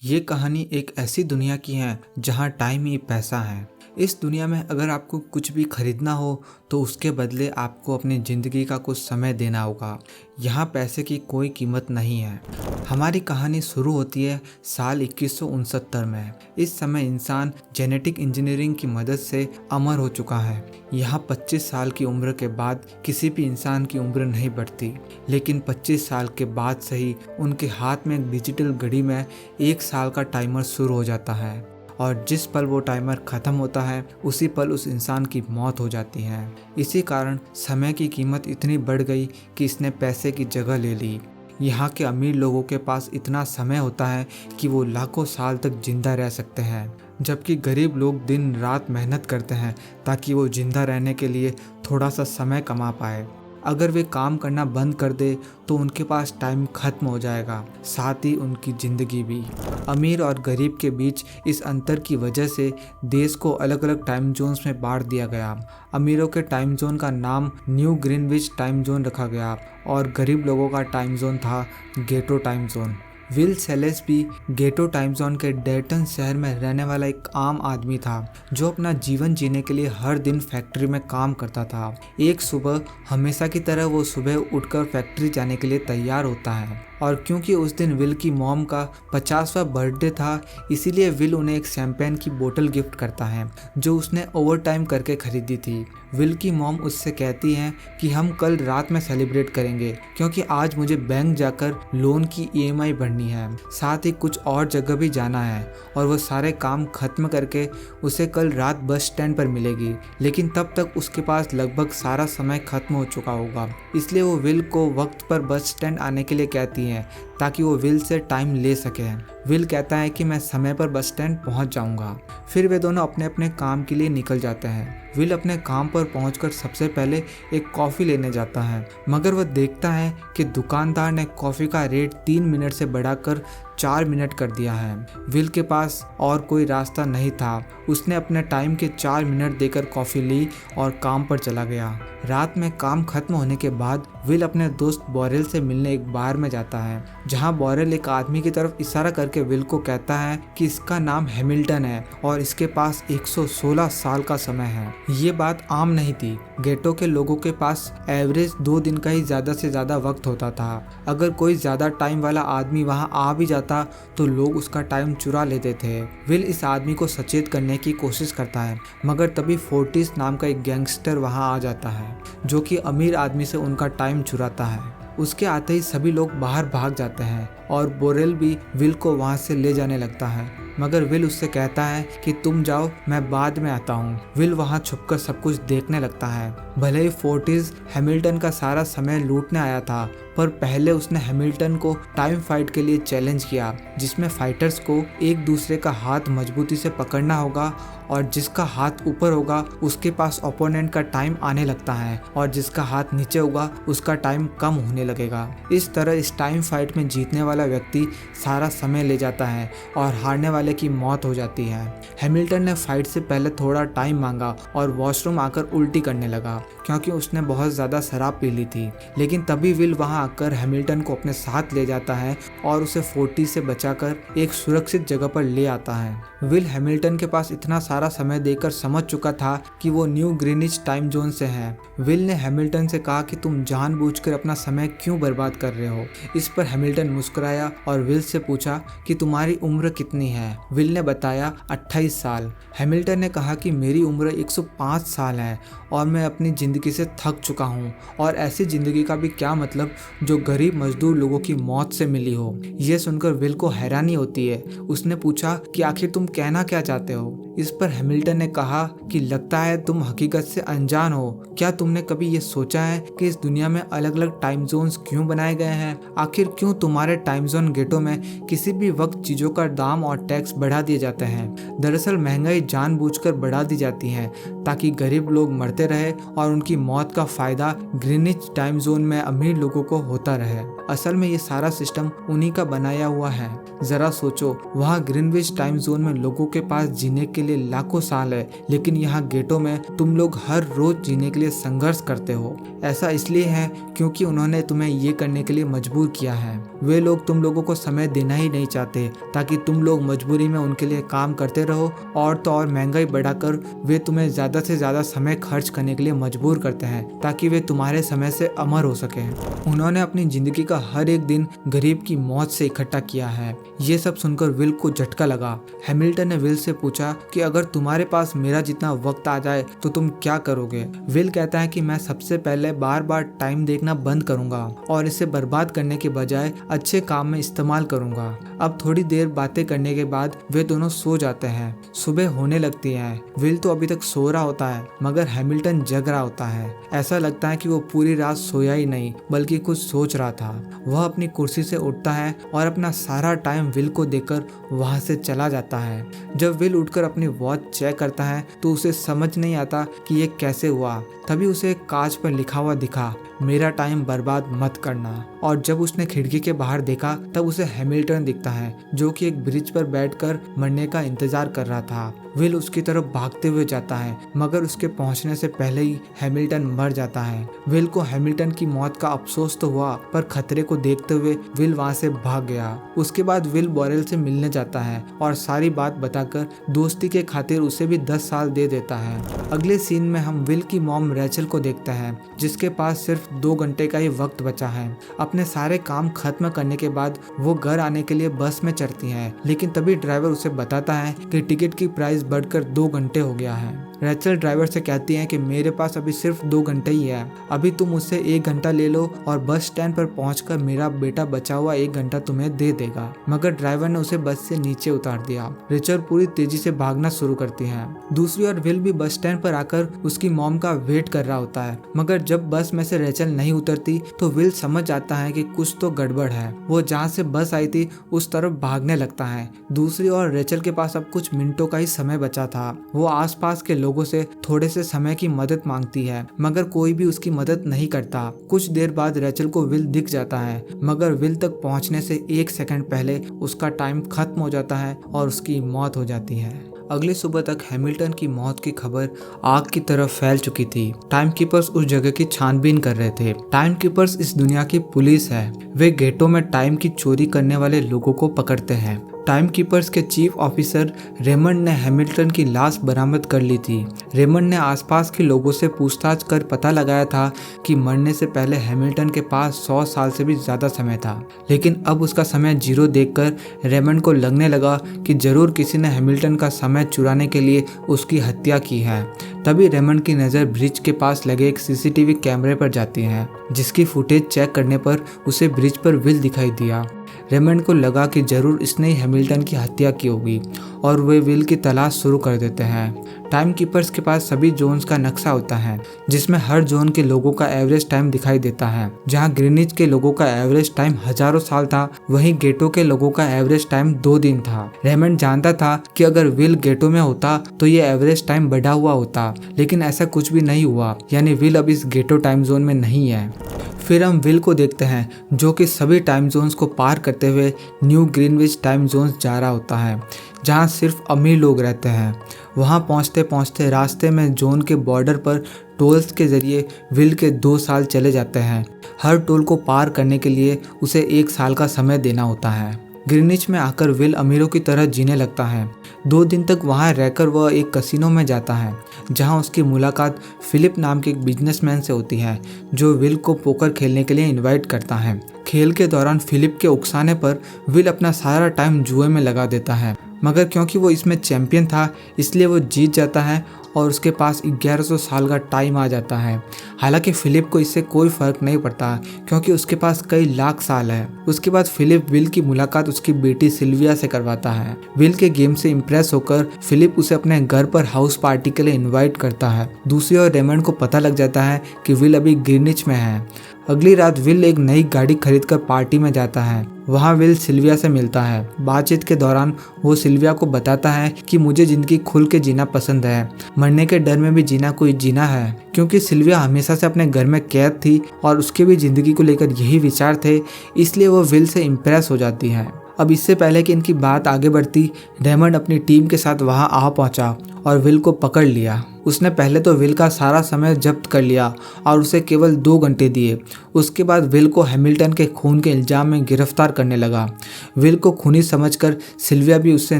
ये कहानी एक ऐसी दुनिया की है जहाँ टाइम ही पैसा है। इस दुनिया में अगर आपको कुछ भी खरीदना हो तो उसके बदले आपको अपनी ज़िंदगी का कुछ समय देना होगा। यहाँ पैसे की कोई कीमत नहीं है। हमारी कहानी शुरू होती है साल 2169 में। इस समय इंसान जेनेटिक इंजीनियरिंग की मदद से अमर हो चुका है। यहाँ 25 साल की उम्र के बाद किसी भी इंसान की उम्र नहीं बढ़ती, लेकिन 25 साल के बाद से ही उनके हाथ में एक डिजिटल घड़ी में 1 साल का टाइमर शुरू हो जाता है और जिस पल वो टाइमर ख़त्म होता है उसी पल उस इंसान की मौत हो जाती है। इसी कारण समय की कीमत इतनी बढ़ गई कि इसने पैसे की जगह ले ली। यहाँ के अमीर लोगों के पास इतना समय होता है कि वो लाखों साल तक जिंदा रह सकते हैं, जबकि गरीब लोग दिन रात मेहनत करते हैं ताकि वो जिंदा रहने के लिए थोड़ा सा समय कमा पाए। अगर वे काम करना बंद कर दे तो उनके पास टाइम खत्म हो जाएगा, साथ ही उनकी ज़िंदगी भी। अमीर और गरीब के बीच इस अंतर की वजह से देश को अलग अलग टाइम जोन्स में बांट दिया गया। अमीरों के टाइम जोन का नाम न्यू ग्रीनविच टाइम जोन रखा गया और गरीब लोगों का टाइम जोन था गेटो टाइम जोन। विल सेलेस भी गेटो टाइम जोन के डेटन शहर में रहने वाला एक आम आदमी था जो अपना जीवन जीने के लिए हर दिन फैक्ट्री में काम करता था। एक सुबह हमेशा की तरह वो सुबह उठकर फैक्ट्री जाने के लिए तैयार होता है और क्योंकि उस दिन विल की मॉम का 50वां बर्थडे था, इसीलिए विल उन्हें एक शैंपेन की बोतल गिफ्ट करता है जो उसने ओवर टाइम करके खरीदी थी। विल की मॉम उससे कहती हैं कि हम कल रात में सेलिब्रेट करेंगे क्योंकि आज मुझे बैंक जाकर लोन की ईएमआई भरनी है, साथ ही कुछ और जगह भी जाना है और वो सारे काम खत्म करके उसे कल रात बस स्टैंड पर मिलेगी। लेकिन तब तक उसके पास लगभग सारा समय खत्म हो चुका होगा, इसलिए वो विल को वक्त पर बस स्टैंड आने के लिए कहती हैं ताकि वो विल से टाइम ले सके। विल कहता है कि मैं समय पर बस स्टैंड पहुंच जाऊंगा। फिर वे दोनों अपने अपने काम के लिए निकल जाते हैं। विल अपने काम पर पहुंचकर सबसे पहले एक कॉफ़ी लेने जाता है, मगर वह देखता है कि दुकानदार ने कॉफ़ी का रेट 3 मिनट से बढ़ाकर 4 मिनट कर दिया है। विल के पास और कोई रास्ता नहीं था। उसने अपने टाइम के 4 मिनट देकर कॉफ़ी ली और काम पर चला गया। रात में काम खत्म होने के बाद विल अपने दोस्त बोरेल से मिलने एक बार में जाता है, जहां बोरेल एक आदमी की तरफ इशारा करके विल को कहता है कि इसका नाम हैमिल्टन है और इसके पास 116 साल का समय है। ये बात आम नहीं थी। गेटो के लोगों के पास एवरेज 2 दिन का ही ज़्यादा से ज़्यादा वक्त होता था। अगर कोई ज़्यादा टाइम वाला आदमी वहाँ आ भी जाता तो लोग उसका टाइम चुरा लेते थे। विल इस आदमी को सचेत करने की कोशिश करता है, मगर तभी फोर्टिस नाम का एक गैंगस्टर वहाँ आ जाता है जो कि अमीर आदमी से उनका टाइम चुराता है। उसके आते ही सभी लोग बाहर भाग जाते हैं और बोरेल भी विल को वहाँ से ले जाने लगता है, मगर विल उससे कहता है कि तुम जाओ, मैं बाद में आता हूँ। विल वहाँ छुपकर सब कुछ देखने लगता है। भले ही फोर्टिस हैमिल्टन का सारा समय लूटने आया था, पर पहले उसने हैमिल्टन को टाइम फाइट के लिए चैलेंज किया, जिसमें फाइटर्स को एक दूसरे का हाथ मजबूती से पकड़ना होगा और जिसका हाथ ऊपर होगा उसके पास ओपोनेंट का टाइम आने लगता है और जिसका हाथ नीचे होगा उसका टाइम कम होने लगेगा। इस तरह इस टाइम फाइट में जीतने वाला व्यक्ति सारा समय ले जाता है और हारने वाले की मौत हो जाती है। हैमिल्टन ने फाइट से पहले थोड़ा टाइम मांगा और वॉशरूम आकर उल्टी करने लगा क्योंकि उसने बहुत ज़्यादा शराब पी ली थी। लेकिन तभी विल वहां आकर हैमिल्टन को अपने साथ ले जाता है और उसे 40 से बचाकर एक सुरक्षित जगह पर ले आता है। विल हैमिल्टन के पास इतना सारा समय देकर समझ चुका था कि वो न्यू ग्रीनिच टाइम जोन से है। विल ने हैमिल्टन से कहा कि तुम जानबूझकर अपना समय क्यों बर्बाद कर रहे हो। इस पर हैमिल्टन मुस्कुराया और विल से पूछा कि तुम्हारी उम्र कितनी है। विल ने बताया 28 साल। हैमिल्टन ने कहा कि मेरी उम्र 105 साल है और मैं अपनी ज़िंदगी से थक चुका हूँ और ऐसी ज़िंदगी का भी क्या मतलब जो गरीब मजदूर लोगों की मौत से मिली हो। यह सुनकर विल को हैरानी होती है। उसने पूछा कि आखिर तुम कहना क्या चाहते हो। इस पर हैमिल्टन ने कहा कि लगता है तुम हकीकत से अनजान हो। क्या तुमने कभी ये सोचा है कि इस दुनिया में अलग अलग टाइम जोन्स क्यों बनाए गए हैं? आखिर क्यों तुम्हारे टाइम जोन गेटो में किसी भी वक्त चीज़ों का दाम और टैक्स बढ़ा दिए जाते हैं? दरअसल महंगाई जानबूझकर बढ़ा दी जाती है ताकि गरीब लोग मरते रहे और उनकी मौत का फायदा ग्रीनिच टाइम जोन में अमीर लोगों को होता रहे। असल में ये सारा सिस्टम उन्हीं का बनाया हुआ है। जरा सोचो, वहाँ ग्रीनविच टाइम जोन में लोगों के पास जीने के लिए लाखों साल है, लेकिन यहाँ गेटो में तुम लोग हर रोज जीने के लिए संघर्ष करते हो। ऐसा इसलिए है क्योंकि उन्होंने तुम्हें ये करने के लिए मजबूर किया है। वे लोग तुम लोगों को समय देना ही नहीं चाहते ताकि तुम लोग मजबूरी में उनके लिए काम करते रहो, और तो और महंगाई बढ़ाकर वे तुम्हें ज्यादा से ज्यादा समय खर्च करने के लिए मजबूर करते हैं ताकि वे तुम्हारे समय से अमर हो सके। उन्होंने अपनी जिंदगी का हर एक दिन गरीब की मौत से इकट्ठा किया है। ये सब सुनकर विल को झटका लगा। हैमिल्टन ने विल से पूछा कि अगर तुम्हारे पास मेरा जितना वक्त आ जाए तो तुम क्या करोगे। विल कहता है कि मैं सबसे पहले बार बार टाइम देखना बंद करूंगा और इसे बर्बाद करने के बजाय अच्छे काम में इस्तेमाल करूंगा। अब थोड़ी देर बातें करने के बाद वे दोनों सो जाते हैं। सुबह होने लगती है। विल तो अभी तक सो रहा होता है मगर हैमिल्टन जग रहा होता है। ऐसा लगता है कि वो पूरी रात सोया ही नहीं बल्कि कुछ सोच रहा था। वह अपनी कुर्सी से उठता है और अपना सारा टाइम विल को देकर वहां से चला जाता है। जब विल उठकर अपनी वॉच चेक करता है तो उसे समझ नहीं आता कि ये कैसे हुआ। तभी उसे एक कांच पर लिखा हुआ दिखा, मेरा टाइम बर्बाद मत करना। और जब उसने खिड़की के बाहर देखा तब उसे हैमिल्टन दिखता है जो कि एक ब्रिज पर बैठकर मरने का इंतजार कर रहा था। विल उसकी तरफ भागते हुए जाता है मगर उसके पहुंचने से पहले ही हैमिल्टन मर जाता है। विल को हैमिल्टन की मौत का अफसोस तो हुआ पर खतरे को देखते हुए विल वहां से भाग गया। उसके बाद विल बॉरेल से मिलने जाता है और सारी बात बताकर दोस्ती के खातिर उसे भी 10 साल दे देता है। अगले सीन में हम विल की मॉम रेचल को देखते हैं जिसके पास सिर्फ 2 घंटे का ही वक्त बचा है। अपने सारे काम खत्म करने के बाद वो घर आने के लिए बस में चढ़ती है, लेकिन तभी ड्राइवर उसे बताता है कि टिकट की प्राइस बढ़कर 2 घंटे हो गया है। रेचल ड्राइवर से कहती है कि मेरे पास अभी सिर्फ 2 घंटे ही है, अभी तुम मुझसे 1 घंटा ले लो और बस स्टैंड पर पहुंचकर मेरा बेटा बचा हुआ 1 घंटा तुम्हें दे देगा। मगर ड्राइवर ने उसे बस से नीचे उतार दिया। रेचल पूरी तेजी से भागना शुरू करती है। दूसरी ओर विल भी बस स्टैंड पर आकर उसकी मॉम का वेट कर रहा होता है, मगर जब बस में से रेचल नहीं उतरती तो विल समझ जाता है कि कुछ तो गड़बड़ है। वो जहाँ से बस आई थी उस तरफ भागने लगता है। दूसरी ओर रेचल के पास अब कुछ मिनटों का ही समय बचा था। वो आसपास के लोगों से थोड़े से समय की मदद मांगती है मगर कोई भी उसकी मदद नहीं करता। कुछ देर बाद रेचल को विल दिख जाता है मगर विल तक पहुंचने से 1 सेकंड पहले उसका टाइम खत्म हो जाता है और उसकी मौत हो जाती है। अगली सुबह तक हैमिल्टन की मौत की खबर आग की तरह फैल चुकी थी। टाइम कीपर्स उस जगह की छानबीन कर रहे थे। टाइम कीपर्स इस दुनिया की पुलिस है। वे गेटों में टाइम की चोरी करने वाले लोगों को पकड़ते हैं। टाइम कीपर्स के चीफ ऑफिसर रेमंड ने हैमिल्टन की लाश बरामद कर ली थी। रेमंड ने आसपास के लोगों से पूछताछ कर पता लगाया था कि मरने से पहले हैमिल्टन के पास 100 साल से भी ज्यादा समय था, लेकिन अब उसका समय 0 देखकर रेमंड को लगने लगा कि जरूर किसी ने हैमिल्टन का समय चुराने के लिए उसकी हत्या की है। तभी रेमंड की नज़र ब्रिज के पास लगे एक सीसीटीवी कैमरे पर जाती है, जिसकी फुटेज चेक करने पर उसे ब्रिज पर विल दिखाई दिया। रेमंड को लगा कि जरूर इसने ही हैमिल्टन की हत्या की होगी और वे विल की तलाश शुरू कर देते हैं। टाइम कीपर्स के पास सभी जोन्स का नक्शा होता है जिसमें हर जोन के लोगों का एवरेज टाइम दिखाई देता है। जहां ग्रीनिच के लोगों का एवरेज टाइम हजारों साल था, वहीं गेटो के लोगों का एवरेज टाइम 2 दिन था। रेमंड जानता था कि अगर विल गेटो में होता तो ये एवरेज टाइम बढ़ा हुआ होता, लेकिन ऐसा कुछ भी नहीं हुआ, यानी विल अब इस गेटो टाइम जोन में नहीं है। फिर हम विल को देखते हैं जो कि सभी टाइम जोन्स को पार करते हुए न्यू ग्रीनविच टाइम जोन्स जा रहा होता है, जहां सिर्फ अमीर लोग रहते हैं। वहां पहुंचते पहुंचते रास्ते में जोन के बॉर्डर पर टोल्स के जरिए विल के 2 साल चले जाते हैं। हर टोल को पार करने के लिए उसे 1 साल का समय देना होता है। ग्रीनिच में आकर विल अमीरों की तरह जीने लगता है। 2 दिन तक वहां रहकर वह एक कसिनो में जाता है, जहां उसकी मुलाकात फिलिप नाम के एक बिजनेसमैन से होती है जो विल को पोकर खेलने के लिए इनवाइट करता है। खेल के दौरान फिलिप के उकसाने पर विल अपना सारा टाइम जुए में लगा देता है, मगर क्योंकि वो इसमें चैंपियन था इसलिए वो जीत जाता है और उसके पास 1100 साल का टाइम आ जाता है। हालांकि फिलिप को इससे कोई फर्क नहीं पड़ता क्योंकि उसके पास कई लाख साल है। उसके बाद फिलिप विल की मुलाकात उसकी बेटी सिल्विया से करवाता है। विल के गेम से इम्प्रेस होकर फिलिप उसे अपने घर पर हाउस पार्टी के लिए इनवाइट करता है। दूसरी ओर रेमंड को पता लग जाता है कि विल अभी ग्रीनिच में है। अगली रात विल एक नई गाड़ी खरीदकर पार्टी में जाता है। वहाँ विल सिल्विया से मिलता है। बातचीत के दौरान वो सिल्विया को बताता है कि मुझे जिंदगी खुल के जीना पसंद है, मरने के डर में भी जीना कोई जीना है। क्योंकि सिल्विया हमेशा से अपने घर में कैद थी और उसके भी जिंदगी को लेकर यही विचार थे, इसलिए वो विल से इम्प्रेस हो जाती है। अब इससे पहले कि इनकी बात आगे बढ़ती, रेमंड अपनी टीम के साथ वहां आ पहुंचा और विल को पकड़ लिया। उसने पहले तो विल का सारा समय जब्त कर लिया और उसे केवल 2 घंटे दिए। उसके बाद विल को हैमिल्टन के खून के इल्जाम में गिरफ्तार करने लगा। विल को खूनी समझकर सिल्विया भी उससे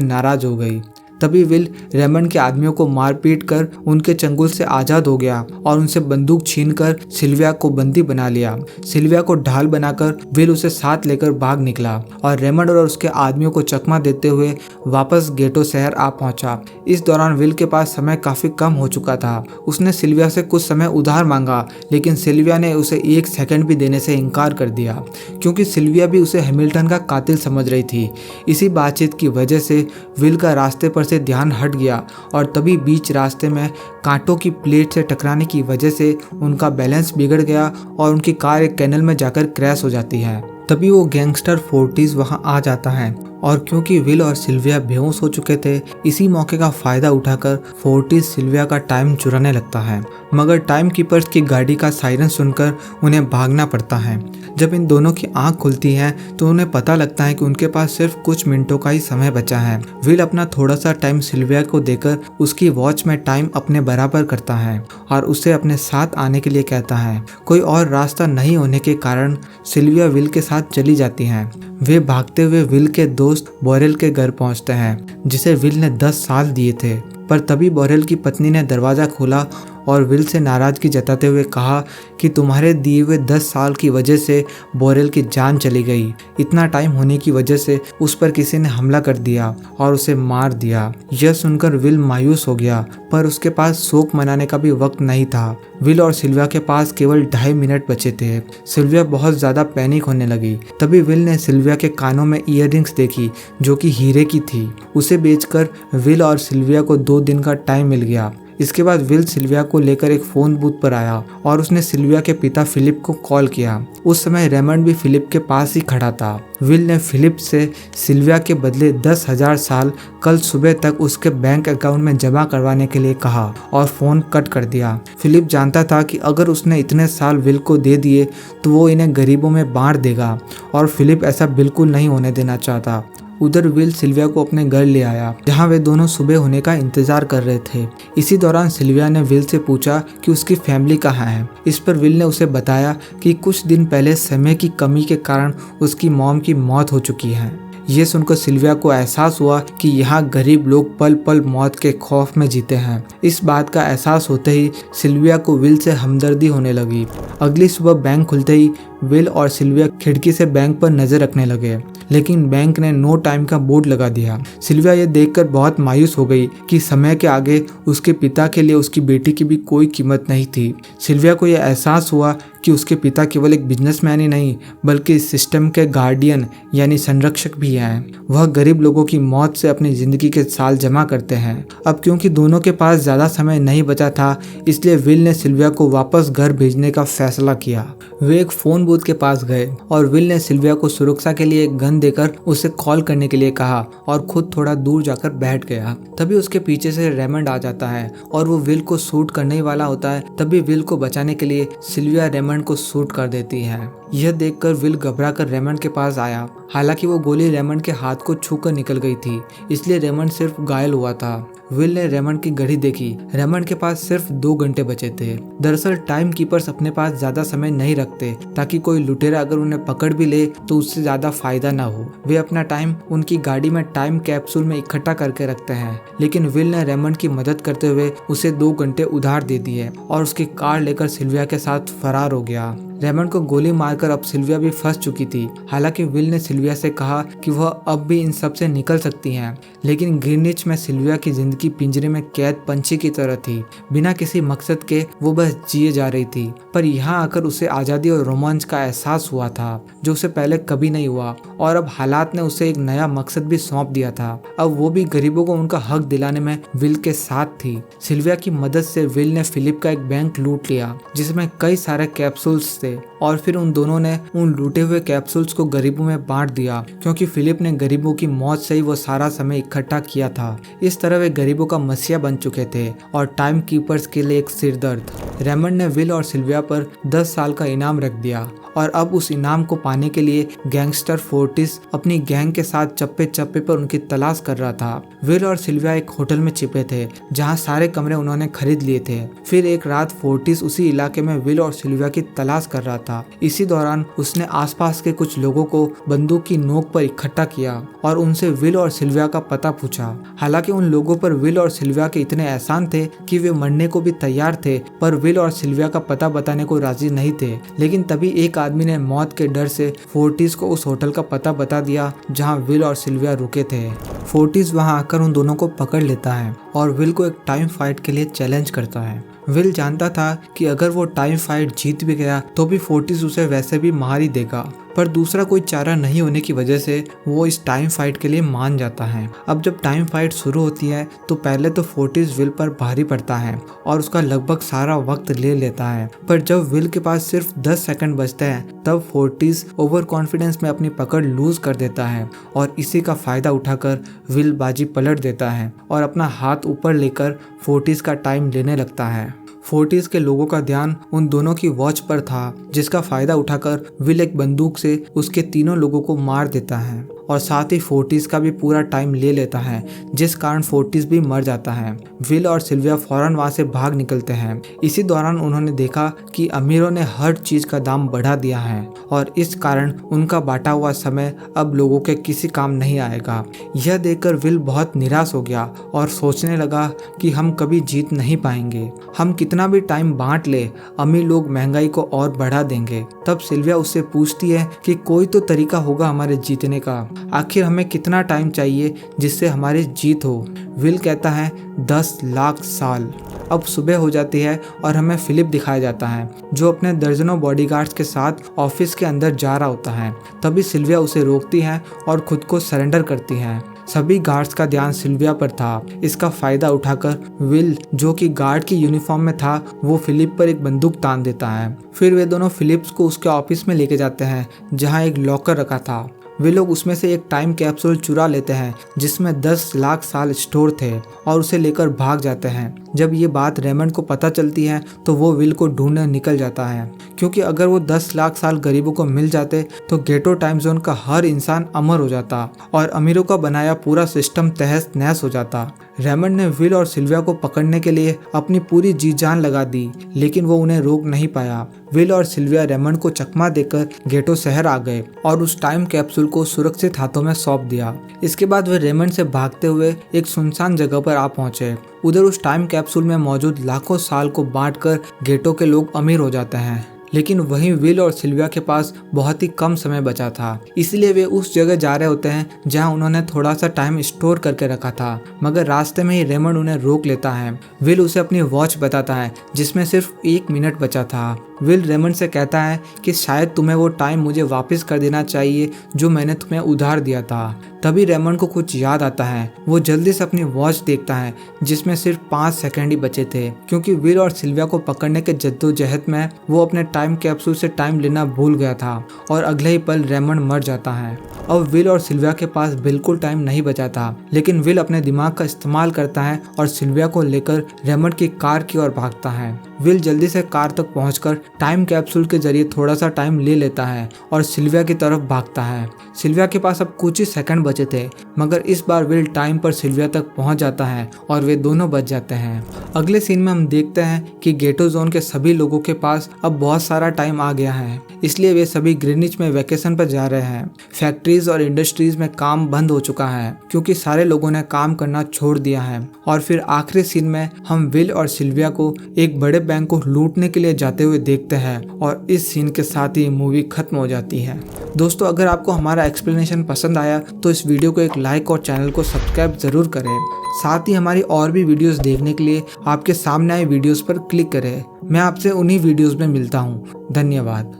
नाराज हो गई। तभी विल रेमंड के आदमियों को मारपीट कर उनके चंगुल से आज़ाद हो गया और उनसे बंदूक छीनकर सिल्विया को बंदी बना लिया। सिल्विया को ढाल बनाकर विल उसे साथ लेकर भाग निकला और रेमंड और उसके आदमियों को चकमा देते हुए वापस गेटो शहर आ पहुंचा। इस दौरान विल के पास समय काफ़ी कम हो चुका था। उसने सिल्विया से कुछ समय उधार मांगा, लेकिन सिल्विया ने उसे 1 सेकंड भी देने से इनकार कर दिया, क्योंकि सिल्विया भी उसे हैमिल्टन का कातिल समझ रही थी। इसी बातचीत की वजह से विल का रास्ते पर से ध्यान हट गया और तभी बीच रास्ते में कांटों की प्लेट से टकराने की वजह से उनका बैलेंस बिगड़ गया और उनकी कार एक कैनल में जाकर क्रैश हो जाती है। तभी वो गैंगस्टर फोर्टिस वहां आ जाता है और क्योंकि विल और सिल्विया बेहोश हो चुके थे, इसी मौके का फायदा उठाकर फोर्टिस सिल्विया का टाइम चुराने लगता है। मगर टाइम कीपर्स की गाड़ी का सायरन सुनकर उन्हें भागना पड़ता है। जब इन दोनों की आंख खुलती है तो उन्हें पता लगता है कि उनके पास सिर्फ कुछ मिनटों का ही समय बचा है। विल अपना थोड़ा सा टाइम सिल्विया को देकर उसकी वॉच में टाइम अपने बराबर करता है और उसे अपने साथ आने के लिए कहता है। कोई और रास्ता नहीं होने के कारण सिल्विया विल के साथ चली जाती हैं। वे भागते हुए विल के दोस्त बोरेल के घर पहुंचते हैं, जिसे विल ने 10 साल दिए थे। पर तभी बोरेल की पत्नी ने दरवाज़ा खोला और विल से नाराज़गी जताते हुए कहा कि तुम्हारे दिए हुए 10 साल की वजह से बोरेल की जान चली गई। इतना टाइम होने की वजह से उस पर किसी ने हमला कर दिया और उसे मार दिया। यह सुनकर विल मायूस हो गया, पर उसके पास शोक मनाने का भी वक्त नहीं था। विल और सिल्विया के पास केवल 2.5 मिनट बचे थे। सिल्विया बहुत ज़्यादा पैनिक होने लगी। तभी विल ने सिल्विया के कानों में ईयररिंग्स देखी जो कि हीरे की थी। उसे बेचकर विल और सिल्विया को 2 दिन का टाइम मिल गया। इसके बाद विल सिल्विया को लेकर एक फ़ोन बूथ पर आया और उसने सिल्विया के पिता फिलिप को कॉल किया। उस समय रेमंड भी फिलिप के पास ही खड़ा था। विल ने फिलिप से सिल्विया के बदले 10,000 साल कल सुबह तक उसके बैंक अकाउंट में जमा करवाने के लिए कहा और फ़ोन कट कर दिया। फिलिप जानता था कि अगर उसने इतने साल विल को दे दिए तो वो इन्हें गरीबों में बांट देगा और फिलिप ऐसा बिल्कुल नहीं होने देना चाहता। उधर विल सिल्विया को अपने घर ले आया, जहां वे दोनों सुबह होने का इंतजार कर रहे थे। इसी दौरान सिल्विया ने विल से पूछा कि उसकी फैमिली कहाँ है। इस पर विल ने उसे बताया कि कुछ दिन पहले समय की कमी के कारण उसकी मॉम की मौत हो चुकी है। ये सुनकर सिल्विया को एहसास हुआ कि यहाँ गरीब लोग पल पल मौत के खौफ में जीते हैं। इस बात का एहसास होते ही सिल्विया को विल से हमदर्दी होने लगी। अगली सुबह बैंक खुलते ही विल और सिल्विया खिड़की से बैंक पर नजर रखने लगे, लेकिन बैंक ने नो टाइम का बोर्ड लगा दिया। सिल्विया ये देखकर बहुत मायूस हो गई कि समय के आगे उसके पिता के लिए उसकी बेटी की भी कोई कीमत नहीं थी। सिल्विया को यह एहसास हुआ कि उसके पिता केवल एक बिजनेसमैन ही नहीं बल्कि इस सिस्टम के गार्डियन यानी संरक्षक भी हैं। वह गरीब लोगों की मौत से अपनी जिंदगी के साल जमा करते हैं। अब क्योंकि दोनों के पास ज़्यादा समय नहीं बचा था, इसलिए विल ने सिल्विया को वापस घर भेजने का फैसला किया। वे एक फ़ोन बूथ के पास गए और विल ने सिल्विया को सुरक्षा के लिए एक गन देकर उसे कॉल करने के लिए कहा और खुद थोड़ा दूर जाकर बैठ गया। तभी उसके पीछे से रेमंड आ जाता है और वो विल को शूट करने ही वाला होता है। तभी विल को बचाने के लिए सिल्विया रेमंड को शूट कर देती है। यह देखकर विल घबराकर रेमंड के पास आया। हालांकि वो गोली रेमंड के हाथ को छूकर निकल गई थी, इसलिए रेमंड सिर्फ घायल हुआ था। विल ने रेमंड की घड़ी देखी। रेमंड के पास सिर्फ 2 घंटे बचे थे। दरअसल टाइम कीपर्स अपने पास ज्यादा समय नहीं रखते ताकि कोई लुटेरा अगर उन्हें पकड़ भी ले तो उससे ज्यादा फायदा ना हो। वे अपना टाइम उनकी गाड़ी में टाइम कैप्सूल में इकट्ठा करके रखते हैं, लेकिन विल ने रेमंड की मदद करते हुए उसे 2 घंटे उधार दे दिए और उसकी कार लेकर सिल्विया के साथ फरार हो गया। रेमंड को गोली मारकर अब सिल्विया भी फंस चुकी थी। हालांकि विल ने सिल्विया से कहा कि वह अब भी इन सब से निकल सकती हैं, लेकिन ग्रीनिच में सिल्विया की जिंदगी पिंजरे में कैद पंछी की तरह थी। बिना किसी मकसद के वो बस जिए जा रही थी। पर यहाँ आकर उसे आज़ादी और रोमांच का एहसास हुआ था, जो उसे पहले कभी नहीं हुआ, और अब हालात ने उसे एक नया मकसद भी सौंप दिया था। अब वो भी गरीबों को उनका हक दिलाने में विल के साथ थी। सिल्विया की मदद से विल ने फिलिप का एक बैंक लूट लिया, जिसमें कई सारे कैप्सूल्स थे। थे और फिर उन दोनों ने उन लूटे हुए कैप्सूल्स को गरीबों में बांट दिया, क्योंकि फिलिप ने गरीबों की मौत से ही वो सारा समय इकट्ठा किया था। इस तरह वे गरीबों का मसीहा बन चुके थे और टाइम कीपर्स के लिए एक सिरदर्द। रेमंड ने विल और सिल्विया पर 10 साल का इनाम रख दिया और अब उस इनाम को पाने के लिए गैंगस्टर फोर्टिस अपनी गैंग के साथ चप्पे चप्पे पर उनकी तलाश कर रहा था। विल और सिल्विया एक होटल में छिपे थे जहां सारे कमरे उन्होंने खरीद लिए थे। फिर एक रात फोर्टिस उसी इलाके में विल और सिल्विया की तलाश कर रहा था। इसी दौरान उसने आसपास के कुछ लोगों को बंदूक की नोक पर इकट्ठा किया और उनसे विल और सिल्विया का पता पूछा। हालांकि उन लोगों पर विल और सिल्विया के इतने एहसान थे कि वे मरने को भी तैयार थे, पर विल और सिल्विया का पता बताने को राजी नहीं थे। लेकिन तभी एक आदमी ने मौत के डर से फोर्टिस को उस होटल का पता बता दिया जहां विल और सिल्विया रुके थे। फोर्टिस वहां आकर उन दोनों को पकड़ लेता है और विल को एक टाइम फाइट के लिए चैलेंज करता है। विल जानता था कि अगर वो टाइम फाइट जीत भी गया तो भी फोर्टिस उसे वैसे भी मार ही देगा, पर दूसरा कोई चारा नहीं होने की वजह से वो इस टाइम फाइट के लिए मान जाता है। अब जब टाइम फाइट शुरू होती है तो पहले तो फोर्टिस विल पर भारी पड़ता है और उसका लगभग सारा वक्त ले लेता है, पर जब विल के पास सिर्फ 10 सेकंड बचते हैं तब फोर्टिस ओवर कॉन्फिडेंस में अपनी पकड़ लूज कर देता है और इसी का फायदा उठाकर विल बाजी पलट देता है और अपना हाथ ऊपर लेकर फोर्टिस का टाइम लेने लगता है। फोर्टिस के लोगों का ध्यान उन दोनों की वॉच पर था, जिसका फायदा उठाकर विल एक बंदूक से उसके तीनों लोगों को मार देता है और साथ ही फोर्टिस का भी पूरा टाइम ले लेता है, जिस कारण फोर्टिस भी मर जाता है। विल और सिल्विया फौरन वहां से भाग निकलते हैं। इसी दौरान उन्होंने देखा कि अमीरों ने हर चीज का दाम बढ़ा दिया है और इस कारण उनका बांटा हुआ समय अब लोगों के किसी काम नहीं आएगा। यह देखकर विल बहुत निराश हो गया और सोचने लगा कि हम कभी जीत नहीं पाएंगे। हम कितना भी टाइम बांट ले, अमीर लोग महंगाई को और बढ़ा देंगे। तब सिल्विया उससे पूछती है कि कोई तो तरीका होगा हमारे जीतने का, आखिर हमें कितना टाइम चाहिए जिससे हमारी जीत हो। विल कहता है 10 लाख साल। अब सुबह हो जाती है और हमें फिलिप दिखाया जाता है जो अपने दर्जनों बॉडीगार्ड्स के साथ ऑफिस के अंदर जा रहा होता है। तभी सिल्विया उसे रोकती है और खुद को सरेंडर करती है। सभी गार्ड्स का ध्यान सिल्विया पर था। इसका फायदा उठाकर विल, जो कि गार्ड की यूनिफॉर्म में था, वो फिलिप पर एक बंदूक तान देता है। फिर वे दोनों फिलिप्स को उसके ऑफिस में लेके जाते हैं जहां एक लॉकर रखा था। वे लोग उसमें से एक टाइम कैप्सूल चुरा लेते हैं जिसमें 10 लाख साल स्टोर थे और उसे लेकर भाग जाते हैं। जब ये बात रेमंड को पता चलती है तो वो विल को ढूंढने निकल जाता है, क्योंकि अगर वो 10 लाख साल गरीबों को मिल जाते तो गेटो टाइम जोन का हर इंसान अमर हो जाता और अमीरों का बनाया पूरा सिस्टम तहस नहस हो जाता। रेमंड ने विल और सिल्विया को पकड़ने के लिए अपनी पूरी जी जान लगा दी, लेकिन वो उन्हें रोक नहीं पाया। विल और सिल्विया रेमंड को चकमा देकर गेटो शहर आ गए और उस टाइम कैप्सूल को सुरक्षित हाथों में सौंप दिया। इसके बाद वे रेमंड से भागते हुए एक सुनसान जगह पर आ पहुंचे। उधर उस टाइम कैप्सूल में मौजूद लाखों साल को बांटकर गेटो के लोग अमीर हो जाते हैं, लेकिन वहीं विल और सिल्विया के पास बहुत ही कम समय बचा था। इसलिए वे उस जगह जा रहे होते हैं जहां उन्होंने थोड़ा सा टाइम स्टोर करके रखा था, मगर रास्ते में ही रेमंड उन्हें रोक लेता है। विल उसे अपनी वॉच बताता है जिसमें सिर्फ 1 मिनट बचा था। विल रेमंड से कहता है कि शायद तुम्हें वो टाइम मुझे वापस कर देना चाहिए जो मैंने तुम्हें उधार दिया था। तभी रेमंड को कुछ याद आता है। वो जल्दी से अपनी वॉच देखता है जिसमें सिर्फ 5 सेकंड ही बचे थे, क्योंकि विल और सिल्विया को पकड़ने के जद्दोजहद में वो अपने टाइम कैप्सूल से टाइम लेना भूल गया था और अगले ही पल रेमंड मर जाता है। अब विल और सिल्विया के पास बिल्कुल टाइम नहीं बचा था, लेकिन विल अपने दिमाग का इस्तेमाल करता है और सिल्विया को लेकर रेमंड की कार की ओर भागता है। विल जल्दी से कार तक पहुंचकर टाइम कैप्सूल के जरिए थोड़ा सा टाइम ले लेता है और सिल्विया की तरफ भागता है। सिल्विया के पास अब कुछ ही सेकंड बचे थे, मगर इस बार विल टाइम पर सिल्विया तक पहुंच जाता है और वे दोनों बच जाते हैं। अगले सीन में हम देखते हैं कि गेटो जोन के सभी लोगों के पास अब बहुत सारा टाइम आ गया है, इसलिए वे सभी ग्रीनिच में वैकेशन पर जा रहे हैं। फैक्ट्रीज और इंडस्ट्रीज में काम बंद हो चुका है क्योंकि सारे लोगों ने काम करना छोड़ दिया है। और फिर आखिरी सीन में हम विल और सिल्विया को एक बड़े बैंक को लूटने के लिए जाते हुए देखते हैं और इस सीन के साथ ही मूवी खत्म हो जाती है। दोस्तों, अगर आपको हमारा एक्सप्लेनेशन पसंद आया तो इस वीडियो को एक लाइक और चैनल को सब्सक्राइब जरूर करें। साथ ही हमारी और भी वीडियोस देखने के लिए आपके सामने आए वीडियोस पर क्लिक करें। मैं आपसे उन्हीं वीडियोस में मिलता हूँ। धन्यवाद।